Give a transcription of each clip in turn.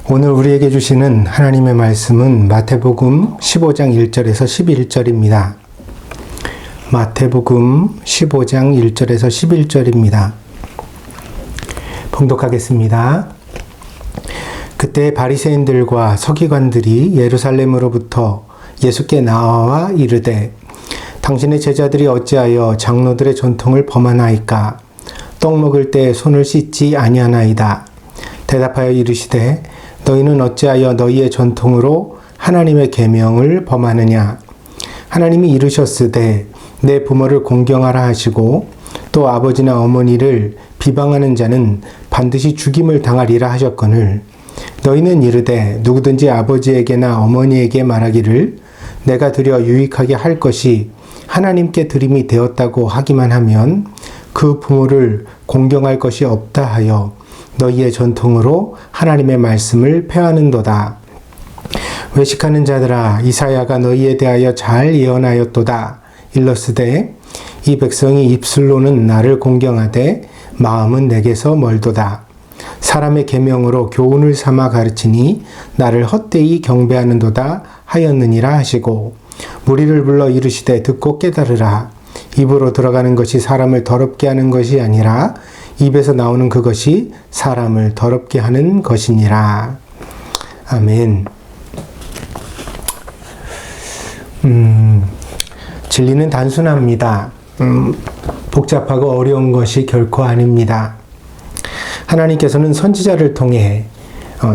오늘 우리에게 주시는 하나님의 말씀은 마태복음 15장 1절에서 11절입니다. 마태복음 15장 1절에서 11절입니다. 봉독하겠습니다. 그때 바리새인들과 서기관들이 예루살렘으로부터 예수께 나와 이르되 당신의 제자들이 어찌하여 장로들의 전통을 범하나이까? 떡 먹을 때 손을 씻지 아니하나이다. 대답하여 이르시되 너희는 어찌하여 너희의 전통으로 하나님의 계명을 범하느냐? 하나님이 이르셨으되 내 부모를 공경하라 하시고 또 아버지나 어머니를 비방하는 자는 반드시 죽임을 당하리라 하셨거늘 너희는 이르되 누구든지 아버지에게나 어머니에게 말하기를 내가 드려 유익하게 할 것이 하나님께 드림이 되었다고 하기만 하면 그 부모를 공경할 것이 없다 하여 너희의 전통으로 하나님의 말씀을 폐하는도다. 외식하는 자들아, 이사야가 너희에 대하여 잘 예언하였도다. 일러스되 이 백성이 입술로는 나를 공경하되 마음은 내게서 멀도다. 사람의 계명으로 교훈을 삼아 가르치니 나를 헛되이 경배하는도다 하였느니라 하시고 무리를 불러 이르시되 듣고 깨달으라. 입으로 들어가는 것이 사람을 더럽게 하는 것이 아니라 입에서 나오는 그것이 사람을 더럽게 하는 것이니라. 아멘. 진리는 단순합니다. 복잡하고 어려운 것이 결코 아닙니다. 하나님께서는 선지자를 통해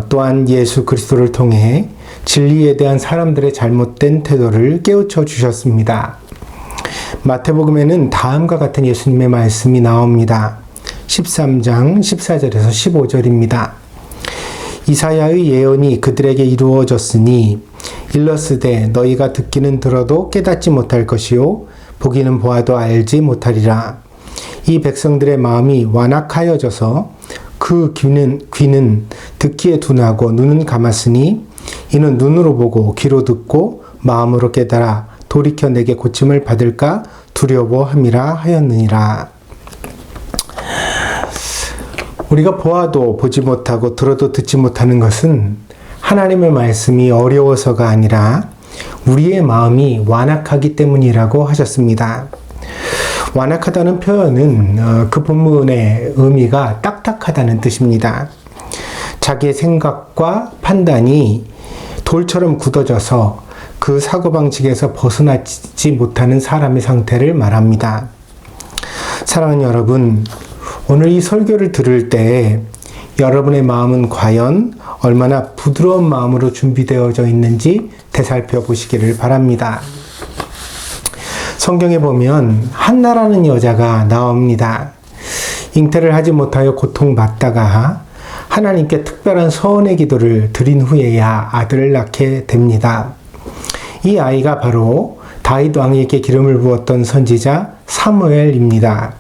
또한 예수 그리스도를 통해 진리에 대한 사람들의 잘못된 태도를 깨우쳐 주셨습니다. 마태복음에는 다음과 같은 예수님의 말씀이 나옵니다. 13장 14절에서 15절입니다. 이사야의 예언이 그들에게 이루어졌으니 일러스되 너희가 듣기는 들어도 깨닫지 못할 것이요 보기는 보아도 알지 못하리라. 이 백성들의 마음이 완악하여져서 그 귀는 듣기에 둔하고 눈은 감았으니 이는 눈으로 보고 귀로 듣고 마음으로 깨달아 돌이켜 내게 고침을 받을까 두려워함이라 하였느니라. 우리가 보아도 보지 못하고 들어도 듣지 못하는 것은 하나님의 말씀이 어려워서가 아니라 우리의 마음이 완악하기 때문이라고 하셨습니다. 완악하다는 표현은 그 본문의 의미가 딱딱하다는 뜻입니다. 자기의 생각과 판단이 돌처럼 굳어져서 그 사고방식에서 벗어나지 못하는 사람의 상태를 말합니다. 사랑하는 여러분, 오늘 이 설교를 들을 때 여러분의 마음은 과연 얼마나 부드러운 마음으로 준비되어져 있는지 되살펴 보시기를 바랍니다. 성경에 보면 한나라는 여자가 나옵니다. 잉태를 하지 못하여 고통받다가 하나님께 특별한 서원의 기도를 드린 후에야 아들을 낳게 됩니다. 이 아이가 바로 다윗 왕에게 기름을 부었던 선지자 사무엘입니다.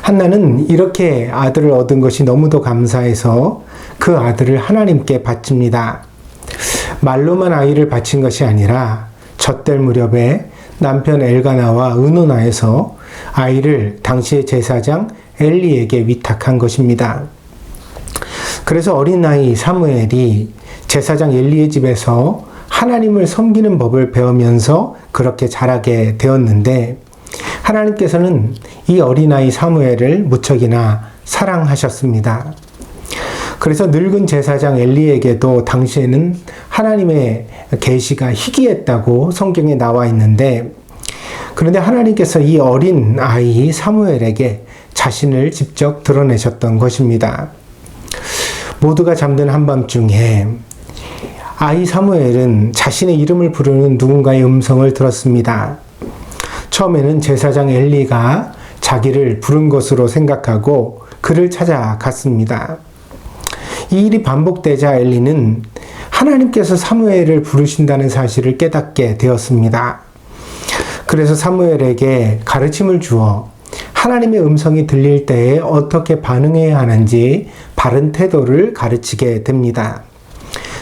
한나는 이렇게 아들을 얻은 것이 너무도 감사해서 그 아들을 하나님께 바칩니다. 말로만 아이를 바친 것이 아니라 젖될 무렵에 남편 엘가나와 의논하여서 아이를 당시의 제사장 엘리에게 위탁한 것입니다. 그래서 어린 아이 사무엘이 제사장 엘리의 집에서 하나님을 섬기는 법을 배우면서 그렇게 자라게 되었는데 하나님께서는 이 어린아이 사무엘을 무척이나 사랑하셨습니다. 그래서 늙은 제사장 엘리에게도 당시에는 하나님의 계시가 희귀했다고 성경에 나와 있는데 그런데 하나님께서 이 어린 아이 사무엘에게 자신을 직접 드러내셨던 것입니다. 모두가 잠든 한밤중에 아이 사무엘은 자신의 이름을 부르는 누군가의 음성을 들었습니다. 처음에는 제사장 엘리가 자기를 부른 것으로 생각하고 그를 찾아갔습니다. 이 일이 반복되자 엘리는 하나님께서 사무엘을 부르신다는 사실을 깨닫게 되었습니다. 그래서 사무엘에게 가르침을 주어 하나님의 음성이 들릴 때에 어떻게 반응해야 하는지 바른 태도를 가르치게 됩니다.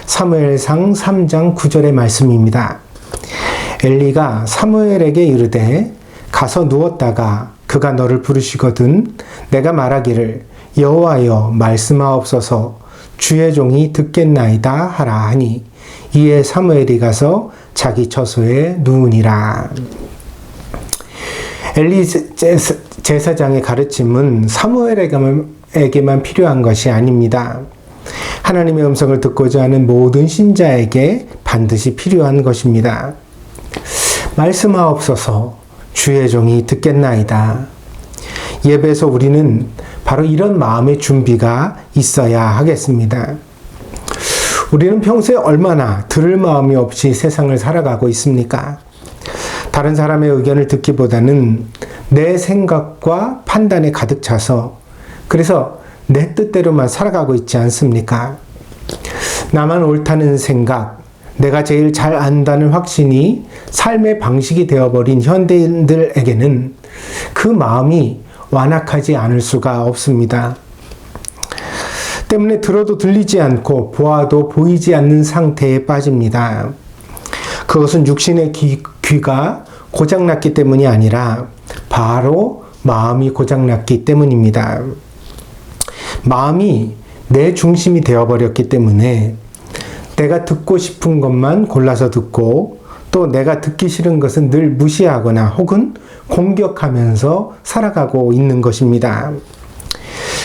사무엘상 3장 9절의 말씀입니다. 엘리가 사무엘에게 이르되 가서 누웠다가 그가 너를 부르시거든 내가 말하기를 여호와여 말씀하옵소서 주의 종이 듣겠나이다 하라 하니 이에 사무엘이 가서 자기 처소에 누우니라. 엘리 제사장의 가르침은 사무엘에게만 필요한 것이 아닙니다. 하나님의 음성을 듣고자 하는 모든 신자에게 반드시 필요한 것입니다. 말씀하옵소서 주의 종이 듣겠나이다. 예배에서 우리는 바로 이런 마음의 준비가 있어야 하겠습니다. 우리는 평소에 얼마나 들을 마음이 없이 세상을 살아가고 있습니까? 다른 사람의 의견을 듣기보다는 내 생각과 판단에 가득 차서 그래서 내 뜻대로만 살아가고 있지 않습니까? 나만 옳다는 생각, 내가 제일 잘 안다는 확신이 삶의 방식이 되어버린 현대인들에게는 그 마음이 완악하지 않을 수가 없습니다. 때문에 들어도 들리지 않고 보아도 보이지 않는 상태에 빠집니다. 그것은 육신의 귀가 고장났기 때문이 아니라 바로 마음이 고장났기 때문입니다. 마음이 내 중심이 되어버렸기 때문에 내가 듣고 싶은 것만 골라서 듣고 또 내가 듣기 싫은 것은 늘 무시하거나 혹은 공격하면서 살아가고 있는 것입니다.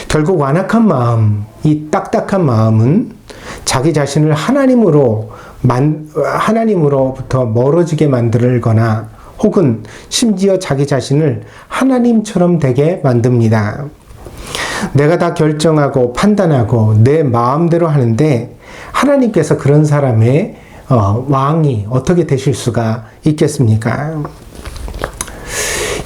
결국 완악한 마음, 이 딱딱한 마음은 자기 자신을 하나님으로부터 멀어지게 만들거나 혹은 심지어 자기 자신을 하나님처럼 되게 만듭니다. 내가 다 결정하고 판단하고 내 마음대로 하는데 하나님께서 그런 사람의 왕이 어떻게 되실 수가 있겠습니까?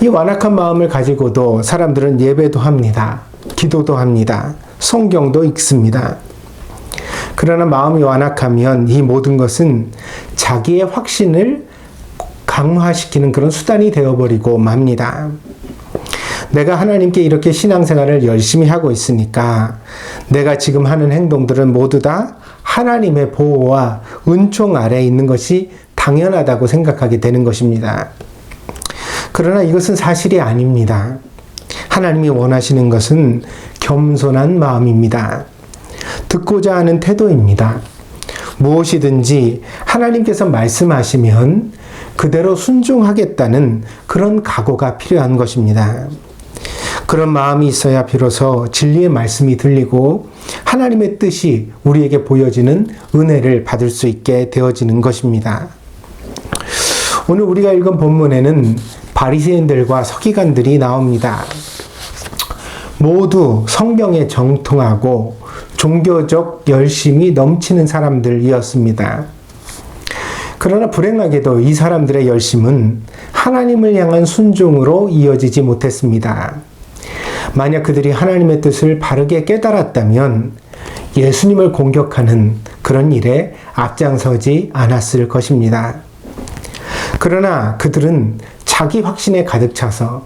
이 완악한 마음을 가지고도 사람들은 예배도 합니다. 기도도 합니다. 성경도 읽습니다. 그러나 마음이 완악하면 이 모든 것은 자기의 확신을 강화시키는 그런 수단이 되어버리고 맙니다. 내가 하나님께 이렇게 신앙생활을 열심히 하고 있으니까 내가 지금 하는 행동들은 모두 다 하나님의 보호와 은총 아래에 있는 것이 당연하다고 생각하게 되는 것입니다. 그러나 이것은 사실이 아닙니다. 하나님이 원하시는 것은 겸손한 마음입니다. 듣고자 하는 태도입니다. 무엇이든지 하나님께서 말씀하시면 그대로 순종하겠다는 그런 각오가 필요한 것입니다. 그런 마음이 있어야 비로소 진리의 말씀이 들리고 하나님의 뜻이 우리에게 보여지는 은혜를 받을 수 있게 되어지는 것입니다. 오늘 우리가 읽은 본문에는 바리새인들과 서기관들이 나옵니다. 모두 성경에 정통하고 종교적 열심이 넘치는 사람들이었습니다. 그러나 불행하게도 이 사람들의 열심은 하나님을 향한 순종으로 이어지지 못했습니다. 만약 그들이 하나님의 뜻을 바르게 깨달았다면 예수님을 공격하는 그런 일에 앞장서지 않았을 것입니다. 그러나 그들은 자기 확신에 가득 차서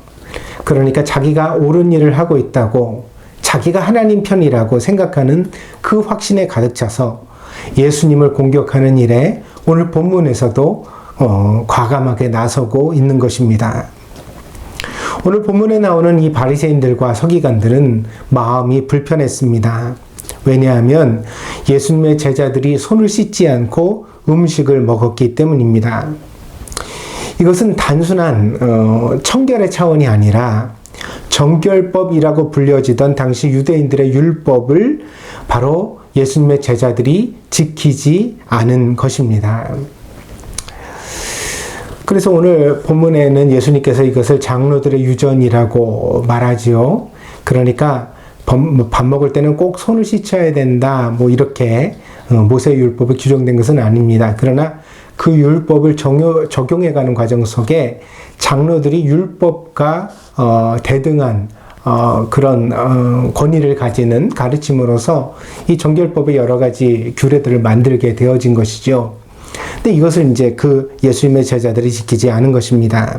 그러니까 자기가 옳은 일을 하고 있다고 자기가 하나님 편이라고 생각하는 그 확신에 가득 차서 예수님을 공격하는 일에 오늘 본문에서도 과감하게 나서고 있는 것입니다. 오늘 본문에 나오는 이 바리새인들과 서기관들은 마음이 불편했습니다. 왜냐하면 예수님의 제자들이 손을 씻지 않고 음식을 먹었기 때문입니다. 이것은 단순한 청결의 차원이 아니라 정결법이라고 불려지던 당시 유대인들의 율법을 바로 예수님의 제자들이 지키지 않은 것입니다. 그래서 오늘 본문에는 예수님께서 이것을 장로들의 유전이라고 말하지요. 그러니까 밥 먹을 때는 꼭 손을 씻어야 된다. 이렇게 모세율법에 규정된 것은 아닙니다. 그러나 그 율법을 적용해가는 과정 속에 장로들이 율법과 대등한 그런 권위를 가지는 가르침으로서 이 정결법의 여러 가지 규례들을 만들게 되어진 것이죠. 근데 이것을 이제 그 예수님의 제자들이 지키지 않은 것입니다.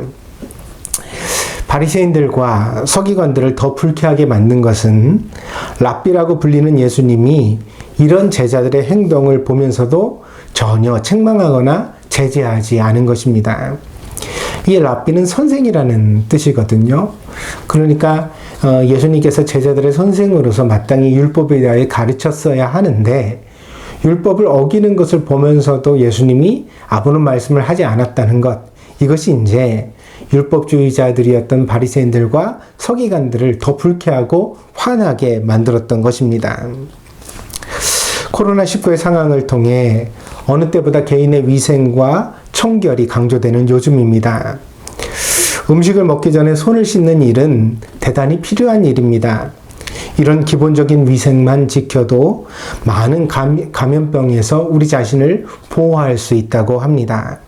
바리새인들과 서기관들을 더 불쾌하게 만든 것은 랍비라고 불리는 예수님이 이런 제자들의 행동을 보면서도 전혀 책망하거나 제재하지 않은 것입니다. 이 랍비는 선생이라는 뜻이거든요. 그러니까 예수님께서 제자들의 선생으로서 마땅히 율법에 대하여 가르쳤어야 하는데 율법을 어기는 것을 보면서도 예수님이 아무런 말씀을 하지 않았다는 것, 이것이 이제 율법주의자들이었던 바리새인들과 서기관들을 더 불쾌하고 화나게 만들었던 것입니다. 코로나19의 상황을 통해 어느 때보다 개인의 위생과 청결이 강조되는 요즘입니다. 음식을 먹기 전에 손을 씻는 일은 대단히 필요한 일입니다. 이런 기본적인 위생만 지켜도 많은 감염병에서 우리 자신을 보호할 수 있다고 합니다.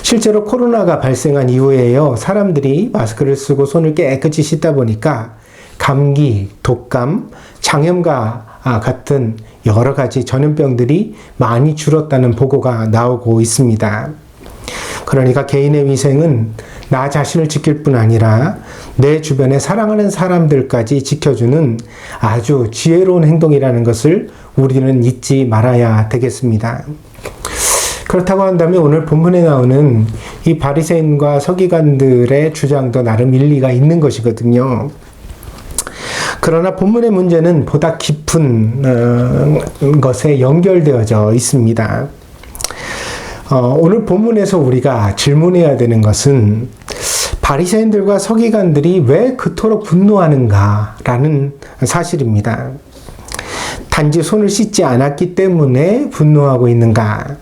실제로 코로나가 발생한 이후에요, 사람들이 마스크를 쓰고 손을 깨끗이 씻다 보니까 감기, 독감, 장염과 같은 여러 가지 전염병들이 많이 줄었다는 보고가 나오고 있습니다. 그러니까 개인의 위생은 나 자신을 지킬 뿐 아니라 내 주변에 사랑하는 사람들까지 지켜주는 아주 지혜로운 행동이라는 것을 우리는 잊지 말아야 되겠습니다. 그렇다고 한다면 오늘 본문에 나오는 이 바리새인과 서기관들의 주장도 나름 일리가 있는 것이거든요. 그러나 본문의 문제는 보다 깊은 것에 연결되어져 있습니다. 오늘 본문에서 우리가 질문해야 되는 것은 바리새인들과 서기관들이 왜 그토록 분노하는가라는 사실입니다. 단지 손을 씻지 않았기 때문에 분노하고 있는가?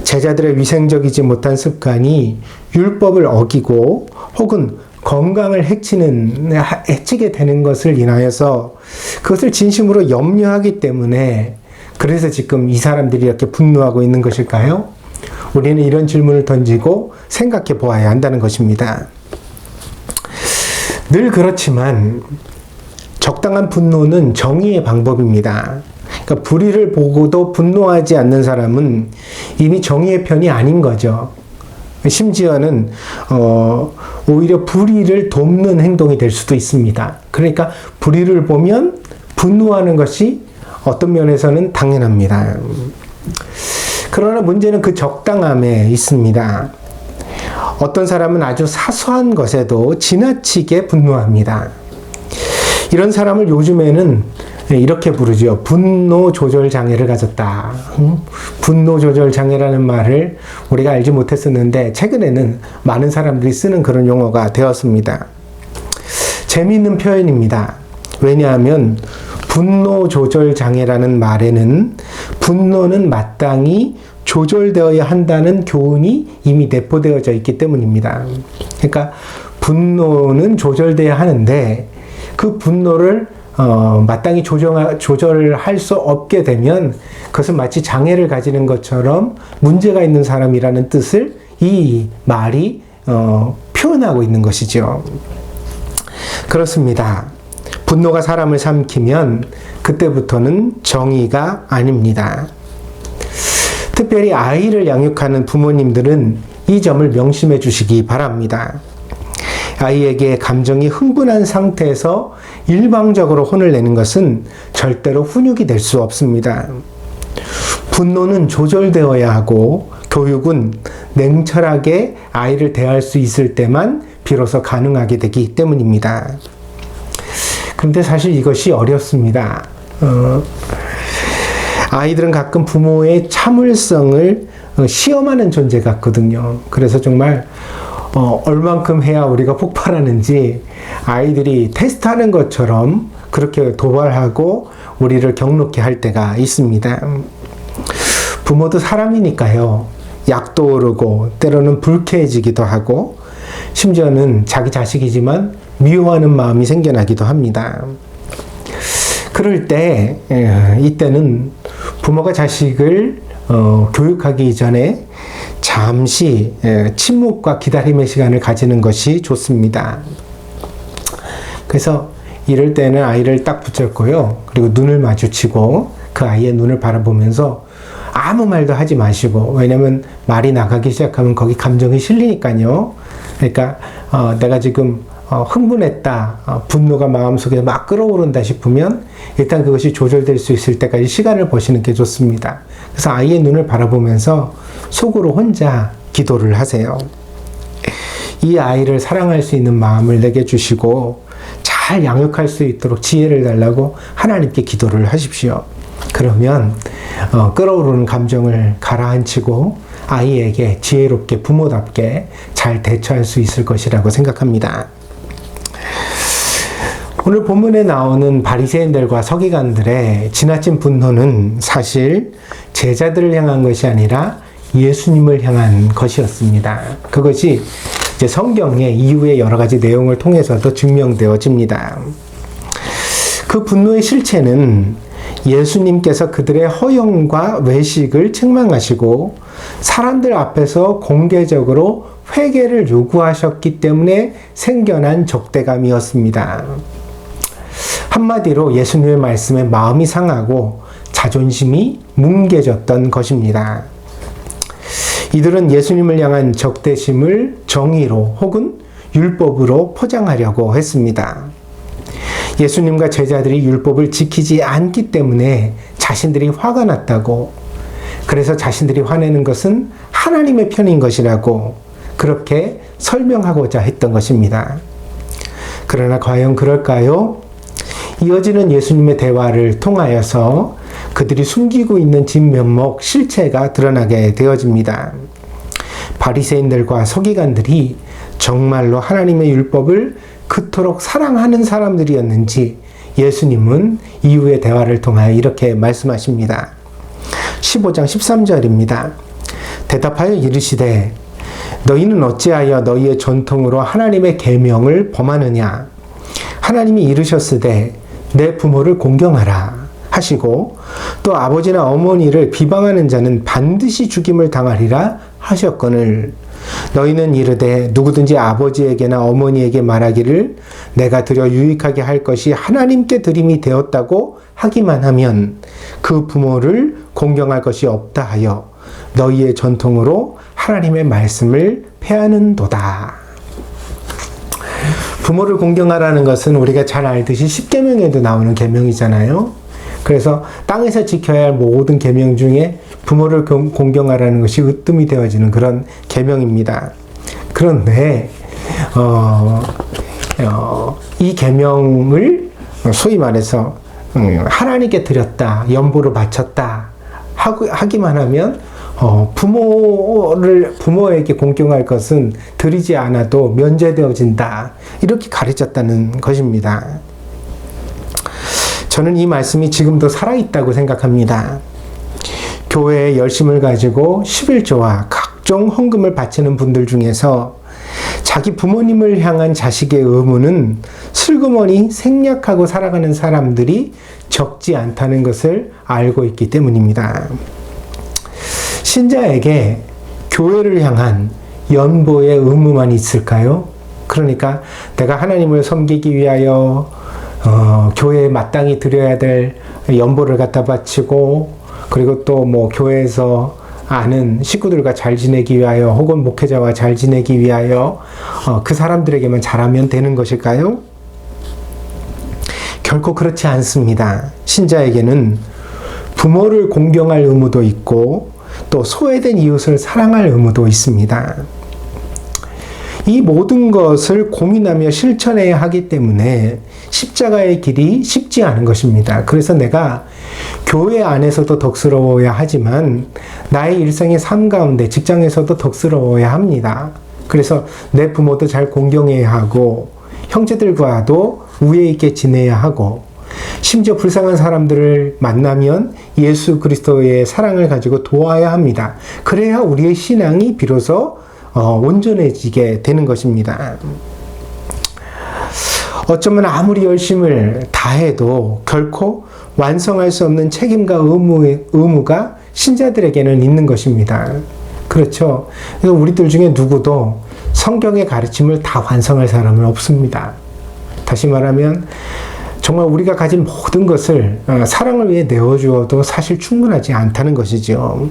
제자들의 위생적이지 못한 습관이 율법을 어기고 혹은 건강을 해치게 되는 것을 인하여서 그것을 진심으로 염려하기 때문에 그래서 지금 이 사람들이 이렇게 분노하고 있는 것일까요? 우리는 이런 질문을 던지고 생각해 보아야 한다는 것입니다. 늘 그렇지만 적당한 분노는 정의의 방법입니다. 그러니까 불의를 보고도 분노하지 않는 사람은 이미 정의의 편이 아닌 거죠. 심지어는 오히려 불의를 돕는 행동이 될 수도 있습니다. 그러니까 불의를 보면 분노하는 것이 어떤 면에서는 당연합니다. 그러나 문제는 그 적당함에 있습니다. 어떤 사람은 아주 사소한 것에도 지나치게 분노합니다. 이런 사람을 요즘에는 이렇게 부르죠. 분노 조절 장애를 가졌다. 분노 조절 장애라는 말을 우리가 알지 못했었는데 최근에는 많은 사람들이 쓰는 그런 용어가 되었습니다. 재미있는 표현입니다. 왜냐하면 분노 조절 장애라는 말에는 분노는 마땅히 조절되어야 한다는 교훈이 이미 내포되어져 있기 때문입니다. 그러니까 분노는 조절돼야 하는데 그 분노를 마땅히 조절할 수 없게 되면 그것은 마치 장애를 가지는 것처럼 문제가 있는 사람이라는 뜻을 이 말이 표현하고 있는 것이죠. 그렇습니다. 분노가 사람을 삼키면 그때부터는 정의가 아닙니다. 특별히 아이를 양육하는 부모님들은 이 점을 명심해 주시기 바랍니다. 아이에게 감정이 흥분한 상태에서 일방적으로 혼을 내는 것은 절대로 훈육이 될 수 없습니다. 분노는 조절되어야 하고 교육은 냉철하게 아이를 대할 수 있을 때만 비로소 가능하게 되기 때문입니다. 그런데 사실 이것이 어렵습니다. 아이들은 가끔 부모의 참을성을 시험하는 존재 같거든요. 그래서 정말 얼만큼 해야 우리가 폭발하는지 아이들이 테스트하는 것처럼 그렇게 도발하고 우리를 격놓게 할 때가 있습니다. 부모도 사람이니까요. 약도 오르고 때로는 불쾌해지기도 하고 심지어는 자기 자식이지만 미워하는 마음이 생겨나기도 합니다. 그럴 때 이때는 부모가 자식을 교육하기 전에 잠시 침묵과 기다림의 시간을 가지는 것이 좋습니다. 그래서 이럴 때는 아이를 딱 붙잡고요. 그리고 눈을 마주치고 그 아이의 눈을 바라보면서 아무 말도 하지 마시고, 왜냐면 말이 나가기 시작하면 거기 감정이 실리니까요. 그러니까 내가 지금 흥분했다, 분노가 마음속에 막 끌어오른다 싶으면 일단 그것이 조절될 수 있을 때까지 시간을 보시는 게 좋습니다. 그래서 아이의 눈을 바라보면서 속으로 혼자 기도를 하세요. 이 아이를 사랑할 수 있는 마음을 내게 주시고 잘 잘 양육할 수 있도록 지혜를 달라고 하나님께 기도를 하십시오. 그러면 끓어오르는 감정을 가라앉히고 아이에게 지혜롭게 부모답게 잘 대처할 수 있을 것이라고 생각합니다. 오늘 본문에 나오는 바리새인들과 서기관들의 지나친 분노는 사실 제자들을 향한 것이 아니라 예수님을 향한 것이었습니다. 그것이 이제 성경의 이후의 여러 가지 내용을 통해서도 증명되어집니다. 그 분노의 실체는 예수님께서 그들의 허영과 외식을 책망하시고 사람들 앞에서 공개적으로 회개를 요구하셨기 때문에 생겨난 적대감이었습니다. 한마디로 예수님의 말씀에 마음이 상하고 자존심이 뭉개졌던 것입니다. 이들은 예수님을 향한 적대심을 정의로 혹은 율법으로 포장하려고 했습니다. 예수님과 제자들이 율법을 지키지 않기 때문에 자신들이 화가 났다고, 그래서 자신들이 화내는 것은 하나님의 편인 것이라고 그렇게 설명하고자 했던 것입니다. 그러나 과연 그럴까요? 이어지는 예수님의 대화를 통하여서 그들이 숨기고 있는 진면목, 실체가 드러나게 되어집니다. 바리새인들과 서기관들이 정말로 하나님의 율법을 그토록 사랑하는 사람들이었는지 예수님은 이후의 대화를 통하여 이렇게 말씀하십니다. 15장 13절입니다. 대답하여 이르시되 너희는 어찌하여 너희의 전통으로 하나님의 계명을 범하느냐? 하나님이 이르셨으되 내 부모를 공경하라 하시고 또 아버지나 어머니를 비방하는 자는 반드시 죽임을 당하리라 하셨거늘 너희는 이르되 누구든지 아버지에게나 어머니에게 말하기를 내가 드려 유익하게 할 것이 하나님께 드림이 되었다고 하기만 하면 그 부모를 공경할 것이 없다 하여 너희의 전통으로 하나님의 말씀을 폐하는도다. 부모를 공경하라는 것은 우리가 잘 알듯이 십계명에도 나오는 계명이잖아요. 그래서 땅에서 지켜야 할 모든 계명 중에 부모를 공경하라는 것이 으뜸이 되어지는 그런 계명입니다. 그런데 이 계명을 소위 말해서 하나님께 드렸다, 연보를 바쳤다 하기만 하면 부모에게 공경할 것은 드리지 않아도 면제되어진다, 이렇게 가르쳤다는 것입니다. 저는 이 말씀이 지금도 살아있다고 생각합니다. 교회에 열심을 가지고 11조와 각종 헌금을 바치는 분들 중에서 자기 부모님을 향한 자식의 의무는 슬그머니 생략하고 살아가는 사람들이 적지 않다는 것을 알고 있기 때문입니다. 신자에게 교회를 향한 연보의 의무만 있을까요? 그러니까 내가 하나님을 섬기기 위하여 교회에 마땅히 드려야 될 연보를 갖다 바치고, 그리고 또 교회에서 아는 식구들과 잘 지내기 위하여 혹은 목회자와 잘 지내기 위하여 그 사람들에게만 잘하면 되는 것일까요? 결코 그렇지 않습니다. 신자에게는 부모를 공경할 의무도 있고 또 소외된 이웃을 사랑할 의무도 있습니다. 이 모든 것을 고민하며 실천해야 하기 때문에 십자가의 길이 쉽지 않은 것입니다. 그래서 내가 교회 안에서도 덕스러워야 하지만 나의 일상의 삶 가운데 직장에서도 덕스러워야 합니다. 그래서 내 부모도 잘 공경해야 하고 형제들과도 우애 있게 지내야 하고 심지어 불쌍한 사람들을 만나면 예수 그리스도의 사랑을 가지고 도와야 합니다. 그래야 우리의 신앙이 비로소 온전해지게 되는 것입니다. 어쩌면 아무리 열심을 다해도 결코 완성할 수 없는 책임과 의무가 신자들에게는 있는 것입니다. 그렇죠. 그래서 우리들 중에 누구도 성경의 가르침을 다 완성할 사람은 없습니다. 다시 말하면 정말 우리가 가진 모든 것을 사랑을 위해 내어주어도 사실 충분하지 않다는 것이죠.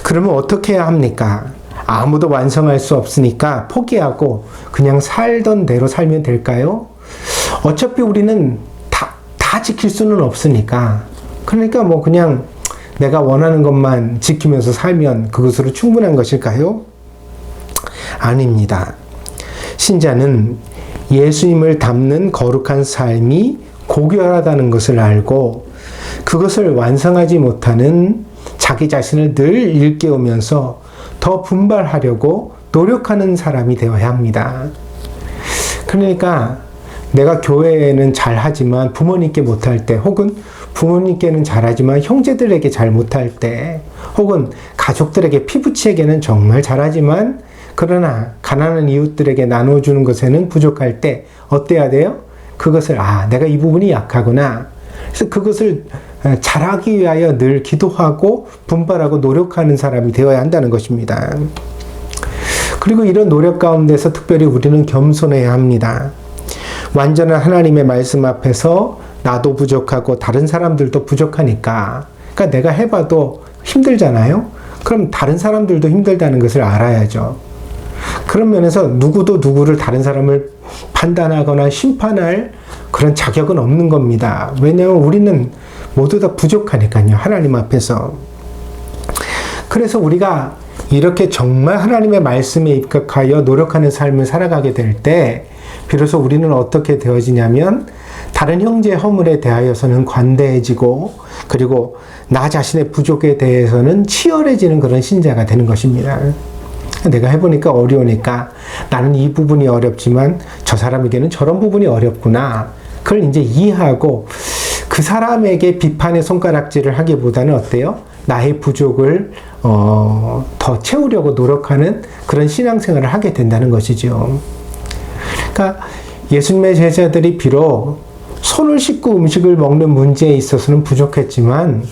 그러면 어떻게 해야 합니까? 아무도 완성할 수 없으니까 포기하고 그냥 살던 대로 살면 될까요? 어차피 우리는 다 지킬 수는 없으니까, 그러니까 그냥 내가 원하는 것만 지키면서 살면 그것으로 충분한 것일까요? 아닙니다. 신자는 예수님을 닮는 거룩한 삶이 고귀하다는 것을 알고 그것을 완성하지 못하는 자기 자신을 늘 일깨우면서 더 분발하려고 노력하는 사람이 되어야 합니다. 그러니까 내가 교회에는 잘하지만 부모님께 못할 때, 혹은 부모님께는 잘하지만 형제들에게 잘 못할 때, 혹은 가족들에게 피부치에게는 정말 잘하지만 그러나 가난한 이웃들에게 나눠주는 것에는 부족할 때 어때야 돼요? 그것을 내가 이 부분이 약하구나. 그래서 그것을 잘하기 위하여 늘 기도하고 분발하고 노력하는 사람이 되어야 한다는 것입니다. 그리고 이런 노력 가운데서 특별히 우리는 겸손해야 합니다. 완전한 하나님의 말씀 앞에서 나도 부족하고 다른 사람들도 부족하니까, 그러니까 내가 해봐도 힘들잖아요. 그럼 다른 사람들도 힘들다는 것을 알아야죠. 그런 면에서 누구도 누구를, 다른 사람을 판단하거나 심판할 그런 자격은 없는 겁니다. 왜냐하면 우리는 모두 다 부족하니까요, 하나님 앞에서. 그래서 우리가 이렇게 정말 하나님의 말씀에 입각하여 노력하는 삶을 살아가게 될 때 비로소 우리는 어떻게 되어지냐면 다른 형제의 허물에 대하여서는 관대해지고, 그리고 나 자신의 부족에 대해서는 치열해지는 그런 신자가 되는 것입니다. 내가 해보니까 어려우니까 나는 이 부분이 어렵지만 저 사람에게는 저런 부분이 어렵구나. 그걸 이제 이해하고 그 사람에게 비판의 손가락질을 하기보다는 어때요? 나의 부족을 더 채우려고 노력하는 그런 신앙생활을 하게 된다는 것이죠. 그러니까 예수님의 제자들이 비록 손을 씻고 음식을 먹는 문제에 있어서는 부족했지만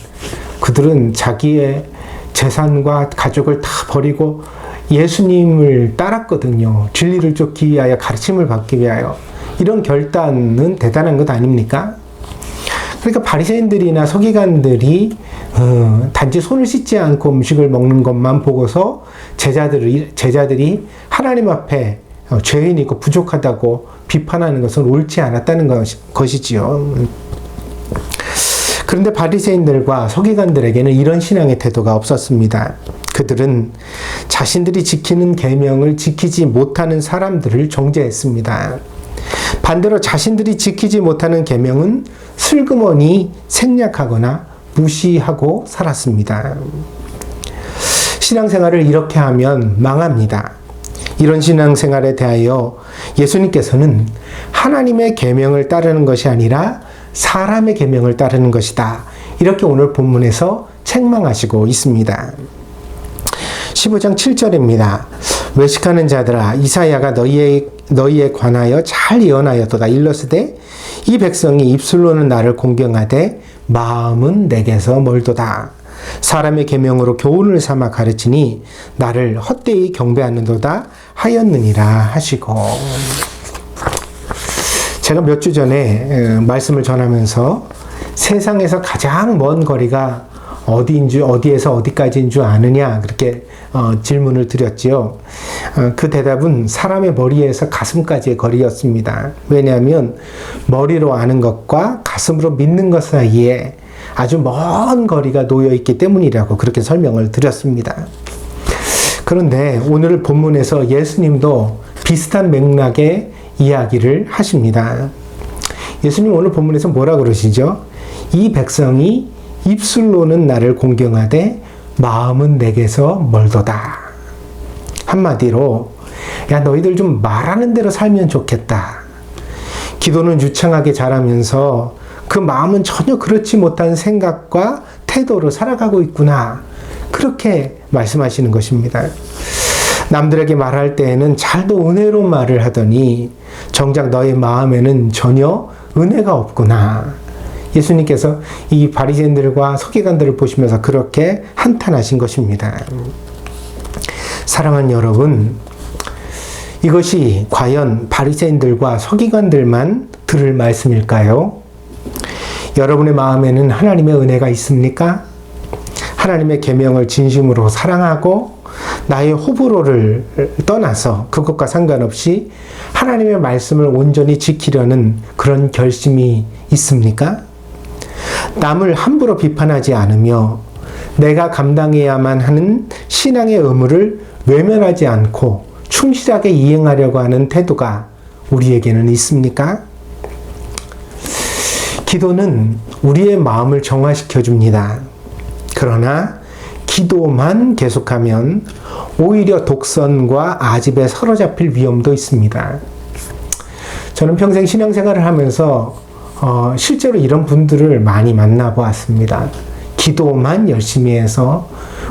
그들은 자기의 재산과 가족을 다 버리고 예수님을 따랐거든요. 진리를 쫓기 위하여, 가르침을 받기 위하여. 이런 결단은 대단한 것 아닙니까? 그러니까 바리새인들이나 서기관들이 단지 손을 씻지 않고 음식을 먹는 것만 보고서 제자들이 하나님 앞에 죄인이고 부족하다고 비판하는 것은 옳지 않았다는 것이지요. 그런데 바리새인들과 서기관들에게는 이런 신앙의 태도가 없었습니다. 그들은 자신들이 지키는 계명을 지키지 못하는 사람들을 정죄했습니다. 반대로 자신들이 지키지 못하는 계명은 슬그머니 생략하거나 무시하고 살았습니다. 신앙생활을 이렇게 하면 망합니다. 이런 신앙생활에 대하여 예수님께서는 하나님의 계명을 따르는 것이 아니라 사람의 계명을 따르는 것이다. 이렇게 오늘 본문에서 책망하시고 있습니다. 15장 7절입니다. 외식하는 자들아, 이사야가 너희에 관하여 잘 예언하였도다. 일러스되 이 백성이 입술로는 나를 공경하되 마음은 내게서 멀도다. 사람의 계명으로 교훈을 삼아 가르치니 나를 헛되이 경배하는도다 하였느니라 하시고, 제가 몇 주 전에 말씀을 전하면서 세상에서 가장 먼 거리가 어디에서 어디까지인 줄 아느냐, 그렇게 질문을 드렸지요. 그 대답은 사람의 머리에서 가슴까지의 거리였습니다. 왜냐하면 머리로 아는 것과 가슴으로 믿는 것 사이에 아주 먼 거리가 놓여 있기 때문이라고 그렇게 설명을 드렸습니다. 그런데 오늘 본문에서 예수님도 비슷한 맥락의 이야기를 하십니다. 예수님 오늘 본문에서 뭐라 그러시죠? 이 백성이 입술로는 나를 공경하되 마음은 내게서 멀도다. 한마디로, 야, 너희들 좀 말하는 대로 살면 좋겠다. 기도는 유창하게 잘하면서 그 마음은 전혀 그렇지 못한 생각과 태도로 살아가고 있구나. 그렇게 말씀하시는 것입니다. 남들에게 말할 때에는 잘도 은혜로운 말을 하더니 정작 너의 마음에는 전혀 은혜가 없구나. 예수님께서 이 바리새인들과 서기관들을 보시면서 그렇게 한탄하신 것입니다. 사랑하는 여러분, 이것이 과연 바리새인들과 서기관들만 들을 말씀일까요? 여러분의 마음에는 하나님의 은혜가 있습니까? 하나님의 계명을 진심으로 사랑하고 나의 호불호를 떠나서 그것과 상관없이 하나님의 말씀을 온전히 지키려는 그런 결심이 있습니까? 남을 함부로 비판하지 않으며 내가 감당해야만 하는 신앙의 의무를 외면하지 않고 충실하게 이행하려고 하는 태도가 우리에게는 있습니까? 기도는 우리의 마음을 정화시켜 줍니다. 그러나 기도만 계속하면 오히려 독선과 아집에 사로잡힐 위험도 있습니다. 저는 평생 신앙생활을 하면서 실제로 이런 분들을 많이 만나보았습니다. 기도만 열심히 해서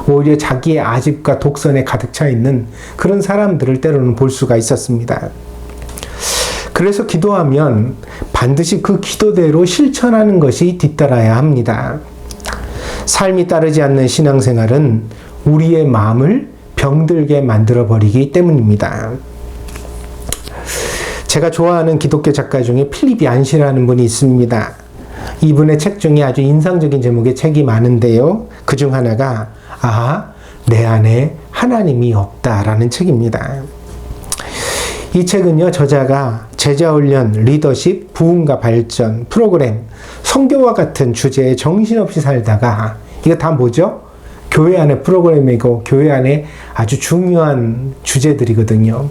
오히려 자기의 아집과 독선에 가득 차 있는 그런 사람들을 때로는 볼 수가 있었습니다. 그래서 기도하면 반드시 그 기도대로 실천하는 것이 뒤따라야 합니다. 삶이 따르지 않는 신앙생활은 우리의 마음을 병들게 만들어버리기 때문입니다. 제가 좋아하는 기독교 작가 중에 필립 얀시라는 분이 있습니다. 이분의 책 중에 아주 인상적인 제목의 책이 많은데요. 그 중 하나가 내 안에 하나님이 없다라는 책입니다. 이 책은요, 저자가 제자훈련, 리더십, 부흥과 발전, 프로그램, 성교와 같은 주제에 정신없이 살다가, 이거 다 뭐죠? 교회 안의 프로그램이고 교회 안에 아주 중요한 주제들이거든요.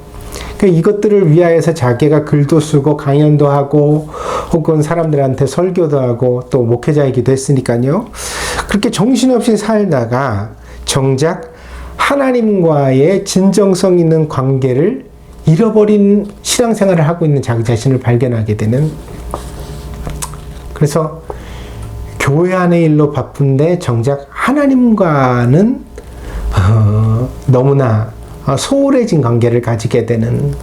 이것들을 위하여서 자기가 글도 쓰고 강연도 하고 혹은 사람들한테 설교도 하고 또 목회자이기도 했으니까요. 그렇게 정신없이 살다가 정작 하나님과의 진정성 있는 관계를 잃어버린 신앙생활을 하고 있는 자기 자신을 발견하게 되는, 그래서 교회 안의 일로 바쁜데 정작 하나님과는 너무나 소홀해진 관계를 가지게 되는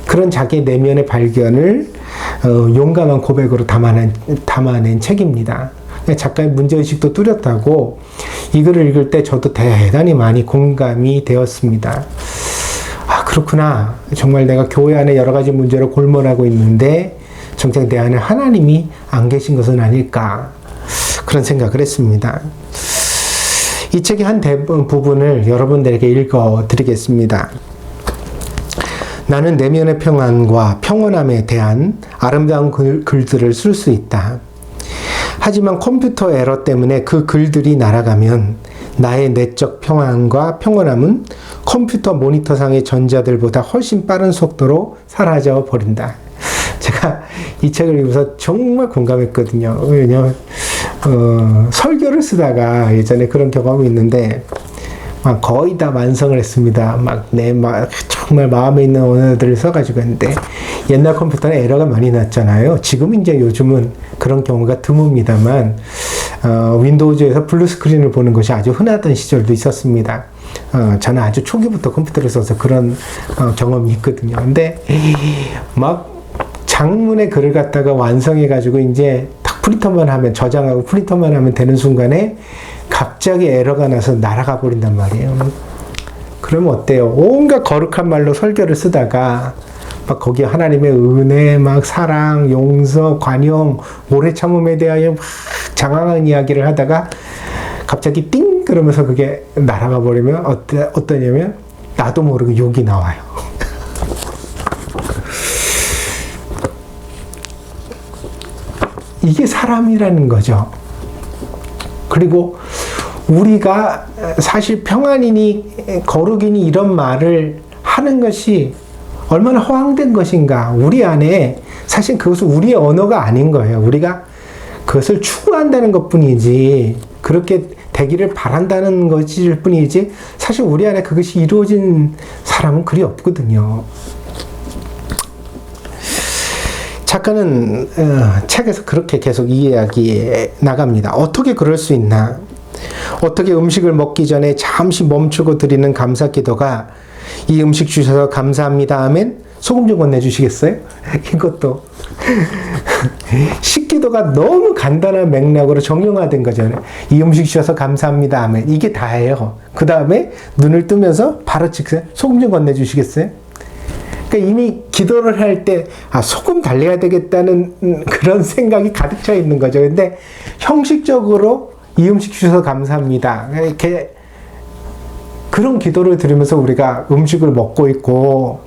그런 자기의 내면의 발견을 용감한 고백으로 담아낸 책입니다. 작가의 문제의식도 뚜렷하고 이 글을 읽을 때 저도 대단히 많이 공감이 되었습니다. 그렇구나. 정말 내가 교회 안에 여러 가지 문제로 골몰하고 있는데 정작 내 안에 하나님이 안 계신 것은 아닐까, 그런 생각을 했습니다. 이 책의 한 부분을 여러분들에게 읽어드리겠습니다. 나는 내면의 평안과 평온함에 대한 아름다운 글들을 쓸 수 있다. 하지만 컴퓨터 에러 때문에 그 글들이 날아가면 나의 내적 평안과 평온함은 컴퓨터 모니터상의 전자들보다 훨씬 빠른 속도로 사라져 버린다. 제가 이 책을 읽으면서 정말 공감했거든요. 왜냐면 설교를 쓰다가 예전에 그런 경험이 있는데 막 거의 다 완성을 했습니다. 정말 마음에 있는 언어들을 써가지고 했는데 옛날 컴퓨터는 에러가 많이 났잖아요. 지금 이제 요즘은 그런 경우가 드뭅니다만 윈도우즈에서 블루 스크린을 보는 것이 아주 흔하던 시절도 있었습니다. 저는 아주 초기부터 컴퓨터를 써서 그런 경험이 있거든요. 근데 막 장문의 글을 갖다가 완성해가지고 이제 딱 프린터만 하면, 저장하고 프린터만 하면 되는 순간에 갑자기 에러가 나서 날아가 버린단 말이에요. 그러면 어때요? 온갖 거룩한 말로 설교를 쓰다가 막 거기에 하나님의 은혜, 막 사랑, 용서, 관용, 오래 참음에 대하여 막 장황한 이야기를 하다가 갑자기 띵! 그러면서 그게 날아가 버리면 어떠냐면 나도 모르게 욕이 나와요. 이게 사람이라는 거죠. 그리고 우리가 사실 평안이니 거룩이니 이런 말을 하는 것이 얼마나 허황된 것인가. 우리 안에 사실 그것은 우리의 언어가 아닌 거예요. 우리가 그것을 추구한다는 것뿐이지, 그렇게 되기를 바란다는 것일 뿐이지, 사실 우리 안에 그것이 이루어진 사람은 그리 없거든요. 작가는 책에서 그렇게 계속 이야기해 나갑니다. 어떻게 그럴 수 있나? 어떻게 음식을 먹기 전에 잠시 멈추고 드리는 감사 기도가 이 음식 주셔서 감사합니다 아멘? 소금 좀 건네주시겠어요? 이것도 식기도가 너무 간단한 맥락으로 정형화된 거잖아요. 이 음식 주셔서 감사합니다 아멘. 이게 다예요. 그 다음에 눈을 뜨면서 바로 직선 소금 좀 건네주시겠어요? 그러니까 이미 기도를 할 때 소금 달래야 되겠다는 그런 생각이 가득 차 있는 거죠. 근데 형식적으로 이 음식 주셔서 감사합니다, 이렇게 그런 기도를 드리면서 우리가 음식을 먹고 있고,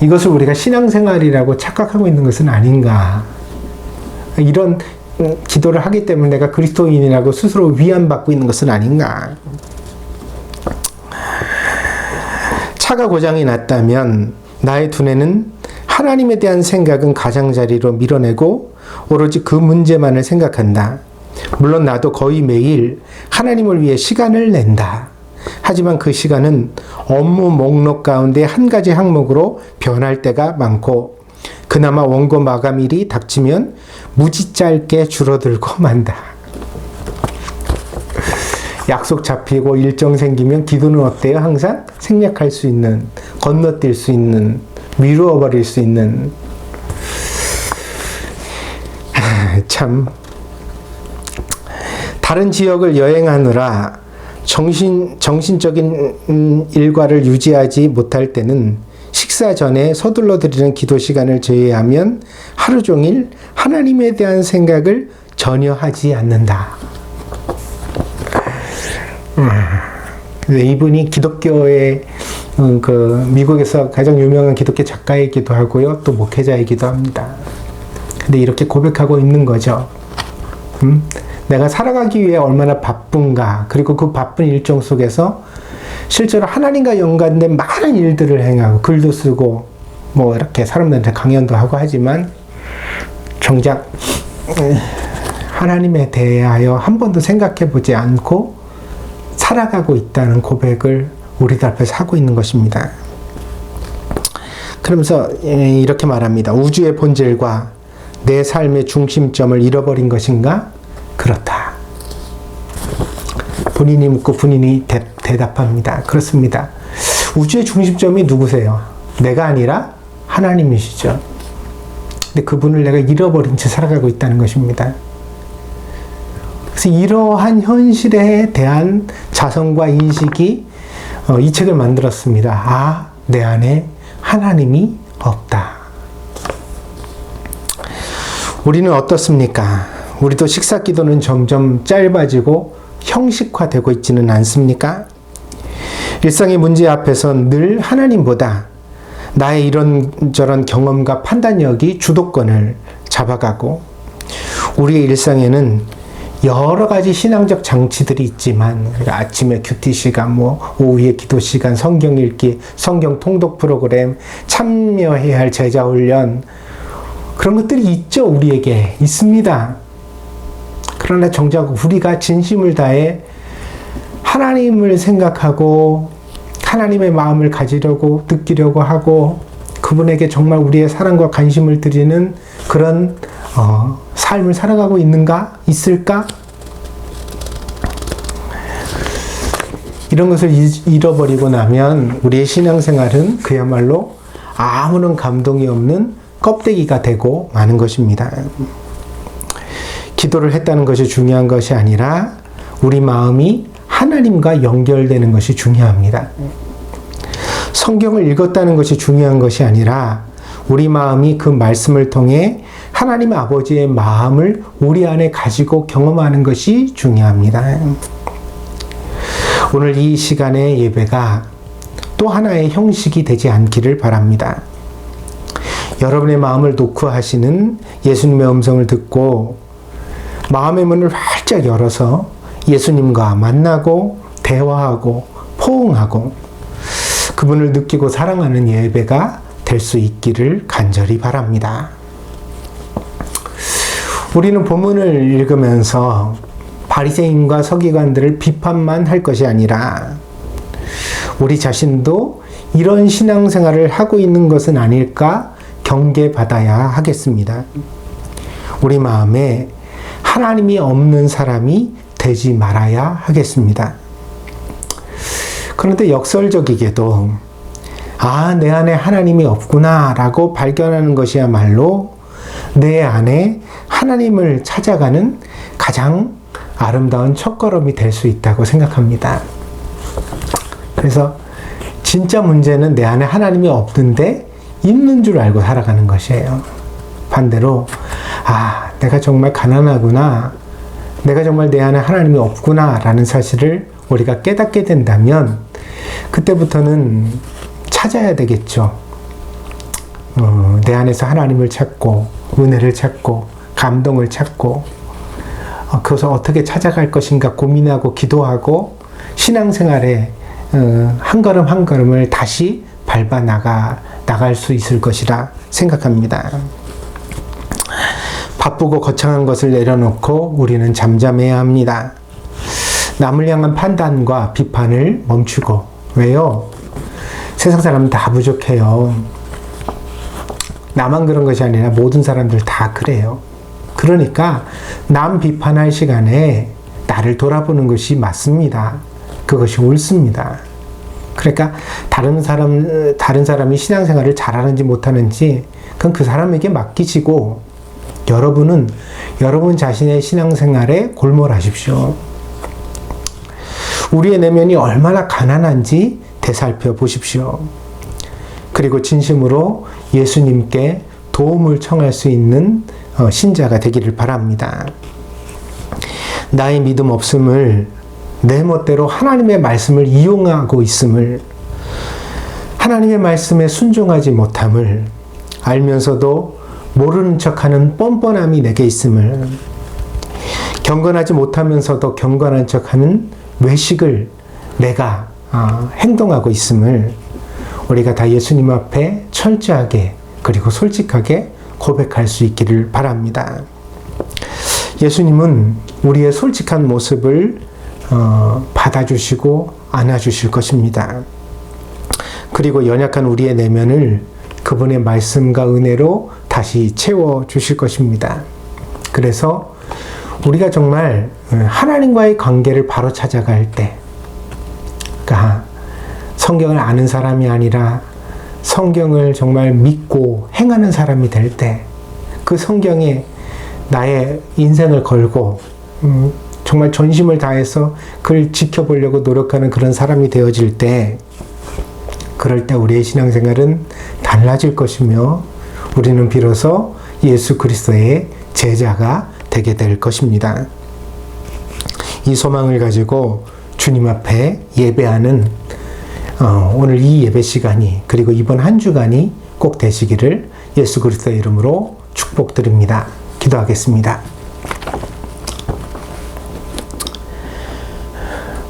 이것을 우리가 신앙생활이라고 착각하고 있는 것은 아닌가. 이런 기도를 하기 때문에 내가 그리스도인이라고 스스로 위안받고 있는 것은 아닌가. 차가 고장이 났다면 나의 두뇌는 하나님에 대한 생각은 가장자리로 밀어내고 오로지 그 문제만을 생각한다. 물론 나도 거의 매일 하나님을 위해 시간을 낸다. 하지만 그 시간은 업무 목록 가운데 한 가지 항목으로 변할 때가 많고 그나마 원고 마감일이 닥치면 무지 짧게 줄어들고 만다. 약속 잡히고 일정 생기면 기도는 어때요? 항상 생략할 수 있는, 건너뛸 수 있는, 미루어버릴 수 있는. 참 다른 지역을 여행하느라 정신적인 일과를 유지하지 못할 때는 식사 전에 서둘러 드리는 기도 시간을 제외하면 하루 종일 하나님에 대한 생각을 전혀 하지 않는다. 이분이 기독교의 미국에서 가장 유명한 기독교 작가이기도 하고요, 또 목회자이기도 합니다. 근데 이렇게 고백하고 있는 거죠. 내가 살아가기 위해 얼마나 바쁜가, 그리고 그 바쁜 일정 속에서 실제로 하나님과 연관된 많은 일들을 행하고 글도 쓰고 뭐 이렇게 사람들한테 강연도 하고 하지만 정작 하나님에 대하여 한 번도 생각해 보지 않고 살아가고 있다는 고백을 우리들 앞에서 하고 있는 것입니다. 그러면서 이렇게 말합니다. 우주의 본질과 내 삶의 중심점을 잃어버린 것인가? 그렇다. 본인이 묻고 본인이 대답합니다. 그렇습니다. 우주의 중심점이 누구세요? 내가 아니라 하나님이시죠. 근데 그분을 내가 잃어버린 채 살아가고 있다는 것입니다. 그래서 이러한 현실에 대한 자성과 인식이 이 책을 만들었습니다. 아, 내 안에 하나님이 없다. 우리는 어떻습니까? 우리도 식사 기도는 점점 짧아지고 형식화되고 있지는 않습니까? 일상의 문제 앞에선 늘 하나님보다 나의 이런저런 경험과 판단력이 주도권을 잡아가고 우리의 일상에는 여러 가지 신앙적 장치들이 있지만 아침에 큐티 시간, 오후에 기도 시간, 성경 읽기, 성경 통독 프로그램, 참여해야 할 제자 훈련 그런 것들이 있죠. 우리에게 있습니다. 그러나 정작 우리가 진심을 다해 하나님을 생각하고 하나님의 마음을 가지려고 느끼려고 하고 그분에게 정말 우리의 사랑과 관심을 드리는 그런 삶을 살아가고 있을까? 이런 것을 잃어버리고 나면 우리의 신앙생활은 그야말로 아무런 감동이 없는 껍데기가 되고 마는 것입니다. 기도를 했다는 것이 중요한 것이 아니라 우리 마음이 하나님과 연결되는 것이 중요합니다. 성경을 읽었다는 것이 중요한 것이 아니라 우리 마음이 그 말씀을 통해 하나님 아버지의 마음을 우리 안에 가지고 경험하는 것이 중요합니다. 오늘 이 시간의 예배가 또 하나의 형식이 되지 않기를 바랍니다. 여러분의 마음을 놓고 하시는 예수님의 음성을 듣고 마음의 문을 활짝 열어서 예수님과 만나고 대화하고 포옹하고 그분을 느끼고 사랑하는 예배가 될 수 있기를 간절히 바랍니다. 우리는 본문을 읽으면서 바리새인과 서기관들을 비판만 할 것이 아니라 우리 자신도 이런 신앙생활을 하고 있는 것은 아닐까 경계받아야 하겠습니다. 우리 마음에 하나님이 없는 사람이 되지 말아야 하겠습니다. 그런데 역설적이게도 내 안에 하나님이 없구나 라고 발견하는 것이야말로 내 안에 하나님을 찾아가는 가장 아름다운 첫걸음이 될 수 있다고 생각합니다. 그래서 진짜 문제는 내 안에 하나님이 없는데 있는 줄 알고 살아가는 것이에요. 반대로 내가 정말 가난하구나, 내가 정말 내 안에 하나님이 없구나 라는 사실을 우리가 깨닫게 된다면 그때부터는 찾아야 되겠죠. 내 안에서 하나님을 찾고 은혜를 찾고 감동을 찾고 그것을 어떻게 찾아갈 것인가 고민하고 기도하고 신앙생활에 한 걸음 한 걸음을 다시 밟아 나가야 나갈 수 있을 것이라 생각합니다. 바쁘고 거창한 것을 내려놓고 우리는 잠잠해야 합니다. 남을 향한 판단과 비판을 멈추고. 왜요? 세상 사람은 다 부족해요. 나만 그런 것이 아니라 모든 사람들 다 그래요. 그러니까 남 비판할 시간에 나를 돌아보는 것이 맞습니다. 그것이 옳습니다. 그러니까 다른 사람이 신앙생활을 잘하는지 못하는지 그건 그 사람에게 맡기시고 여러분은 여러분 자신의 신앙생활에 골몰하십시오. 우리의 내면이 얼마나 가난한지 되살펴 보십시오. 그리고 진심으로 예수님께 도움을 청할 수 있는 신자가 되기를 바랍니다. 나의 믿음 없음을, 내 멋대로 하나님의 말씀을 이용하고 있음을, 하나님의 말씀에 순종하지 못함을 알면서도 모르는 척하는 뻔뻔함이 내게 있음을, 경건하지 못하면서도 경건한 척하는 외식을 내가 행동하고 있음을 우리가 다 예수님 앞에 철저하게 그리고 솔직하게 고백할 수 있기를 바랍니다. 예수님은 우리의 솔직한 모습을 받아주시고 안아주실 것입니다. 그리고 연약한 우리의 내면을 그분의 말씀과 은혜로 다시 채워주실 것입니다. 그래서 우리가 정말 하나님과의 관계를 바로 찾아갈 때, 그러니까 성경을 아는 사람이 아니라 성경을 정말 믿고 행하는 사람이 될 때, 그 성경에 나의 인생을 걸고 정말 전심을 다해서 그를 지켜보려고 노력하는 그런 사람이 되어질 때, 그럴 때 우리의 신앙생활은 달라질 것이며 우리는 비로소 예수 그리스도의 제자가 되게 될 것입니다. 이 소망을 가지고 주님 앞에 예배하는 오늘 이 예배 시간이, 그리고 이번 한 주간이 꼭 되시기를 예수 그리스도의 이름으로 축복드립니다. 기도하겠습니다.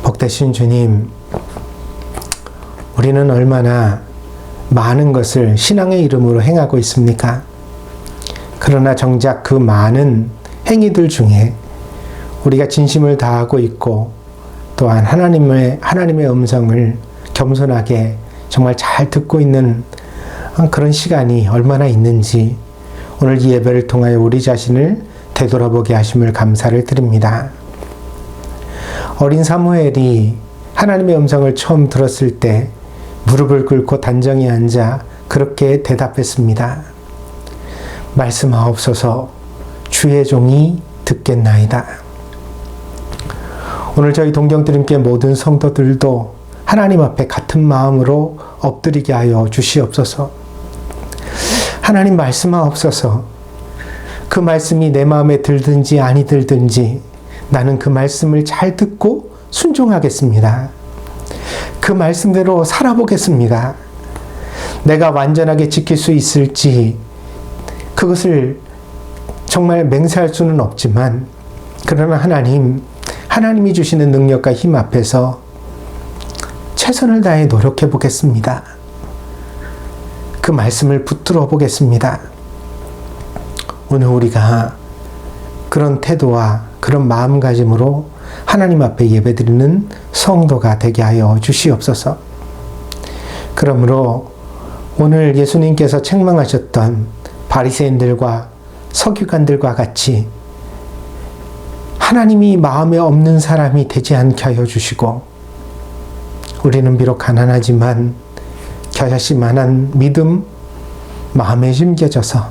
복되신 주님, 우리는 얼마나 많은 것을 신앙의 이름으로 행하고 있습니까? 그러나 정작 그 많은 행위들 중에 우리가 진심을 다하고 있고 또한 하나님의 음성을 겸손하게 정말 잘 듣고 있는 그런 시간이 얼마나 있는지 오늘 이 예배를 통하여 우리 자신을 되돌아보게 하심을 감사를 드립니다. 어린 사무엘이 하나님의 음성을 처음 들었을 때 무릎을 꿇고 단정히 앉아 그렇게 대답했습니다. 말씀하옵소서, 주의 종이 듣겠나이다. 오늘 저희 동경드림교회 모든 성도들도 하나님 앞에 같은 마음으로 엎드리게 하여 주시옵소서. 하나님 말씀하옵소서. 그 말씀이 내 마음에 들든지 아니 들든지 나는 그 말씀을 잘 듣고 순종하겠습니다. 그 말씀대로 살아보겠습니다. 내가 완전하게 지킬 수 있을지 그것을 정말 맹세할 수는 없지만, 그러나 하나님이 주시는 능력과 힘 앞에서 최선을 다해 노력해 보겠습니다. 그 말씀을 붙들어 보겠습니다. 오늘 우리가 그런 태도와 그런 마음가짐으로 하나님 앞에 예배드리는 성도가 되게 하여 주시옵소서. 그러므로 오늘 예수님께서 책망하셨던 바리새인들과 서기관들과 같이 하나님이 마음에 없는 사람이 되지 않게 하여 주시고, 우리는 비록 가난하지만 겨자씨만한 믿음 마음에 심겨져서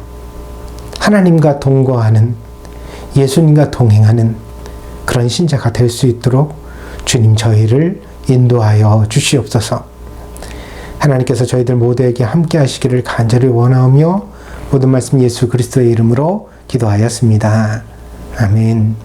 하나님과 동거하는, 예수님과 동행하는 그런 신자가 될 수 있도록 주님 저희를 인도하여 주시옵소서. 하나님께서 저희들 모두에게 함께 하시기를 간절히 원하오며 모든 말씀 예수 그리스도의 이름으로 기도하였습니다. 아멘.